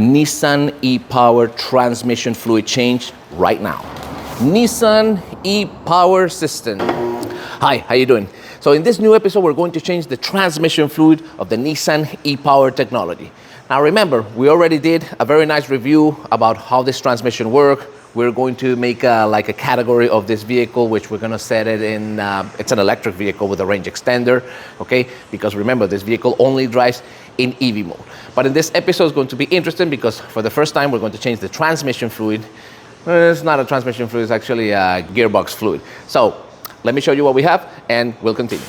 Nissan e-power transmission fluid change right now. Nissan e-power system. Hi, how you doing? So in this new episode, we're going to change the transmission fluid of the Nissan e-power technology. Now remember, we already did a very nice review about how this transmission works. We're going to make like a category of this vehicle, which we're going to set it in, it's an electric vehicle with a range extender, okay? Because remember, this vehicle only drives in EV mode. But in this episode, it's going to be interesting because for the first time, we're going to change the transmission fluid. It's not a transmission fluid, it's actually a gearbox fluid. So let me show you what we have and we'll continue.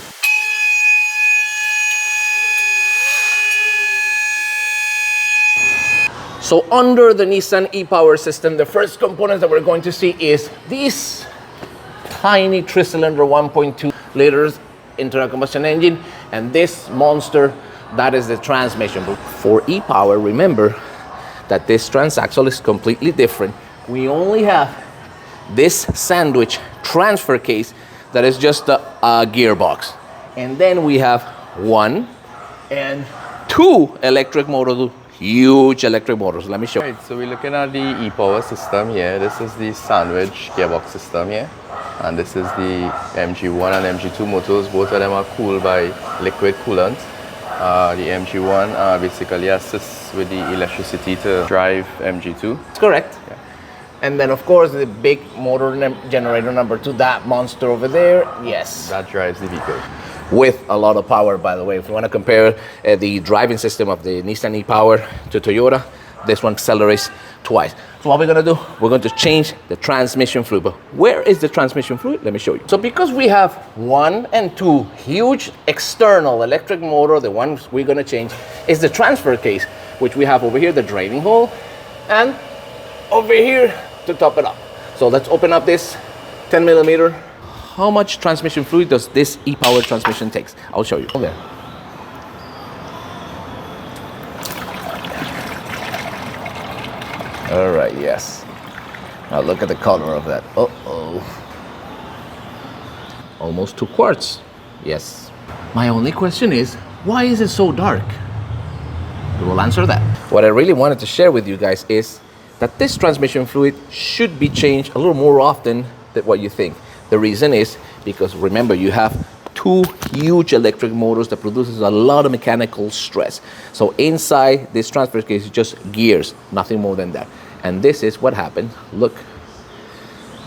So under the Nissan e-power system, the first components that we're going to see is this tiny three-cylinder 1.2 liters internal combustion engine, and this monster, that is the transmission. But for e-power, remember that this transaxle is completely different. We only have this sandwich transfer case that is just a gearbox. And then we have one and two electric motors, huge electric motors. Let me show you. Right, so we're looking at the e-power system here. This is the sandwich gearbox system here. And this is the MG1 and MG2 motors. Both of them are cooled by liquid coolant. The MG1 basically assists with the electricity to drive MG2. That's correct. Yeah. And then of course the big motor generator number 2, that monster over there, yes. That drives the vehicle. With a lot of power, by the way. If you want to compare the driving system of the Nissan e-power to Toyota, this one accelerates twice. So what we're going to do, we're going to change the transmission fluid. But where is the transmission fluid? Let me show you. So because we have 1 and 2 huge external electric motor, the ones we're going to change is the transfer case, which we have over here, the draining hole, and over here to top it up. So let's open up this 10 millimeter. How much transmission fluid does this e-power transmission take? I'll show you. There. All right, yes. Now look at the color of that. Uh-oh. Almost 2 quarts. Yes. My only question is, why is it so dark? We will answer that. What I really wanted to share with you guys is that this transmission fluid should be changed a little more often than what you think. The reason is because remember, you have 2 huge electric motors that produces a lot of mechanical stress. So inside this transfer case is just gears, nothing more than that. And this is what happened. Look,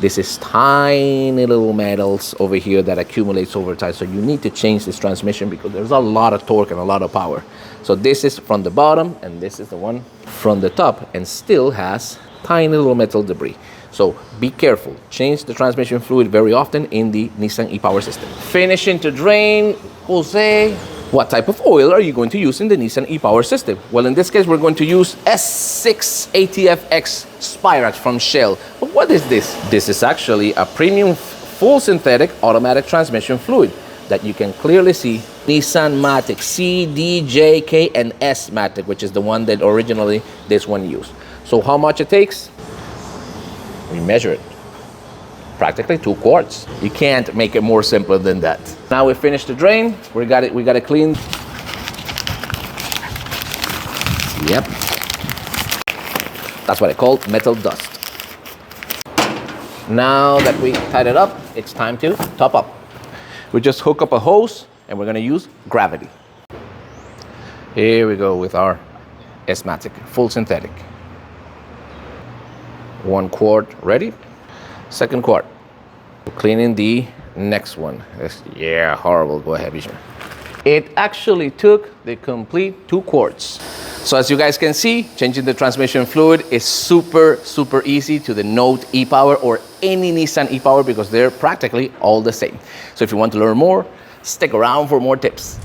this is tiny little metals over here that accumulates over time. So you need to change this transmission because there's a lot of torque and a lot of power. So this is from the bottom and this is the one from the top and still has tiny little metal debris. So be careful. Change the transmission fluid very often in the Nissan e-power system. Finishing to drain, Jose. What type of oil are you going to use in the Nissan e-power system? Well, in this case, we're going to use S6 ATFX Spirax from Shell. But what is this? This is actually a premium full synthetic automatic transmission fluid that you can clearly see. Nissan Matic C, D, J, K, and S Matic, which is the one that originally this one used. So how much it takes? We measure it. Practically 2 quarts. You can't make it more simpler than that. Now we finished the drain. We got it clean. Yep. That's what I call metal dust. Now that we tied it up, it's time to top up. We just hook up a hose and we're gonna use gravity. Here we go with our S-Matic, full synthetic. 1 quart ready. 2nd quart. Cleaning the next one. Yeah, horrible. Go ahead, Bishop. It actually took the complete 2 quarts. So as you guys can see, changing the transmission fluid is super easy to the Note e-power or any Nissan e-power because they're practically all the same. So if you want to learn more, stick around for more tips.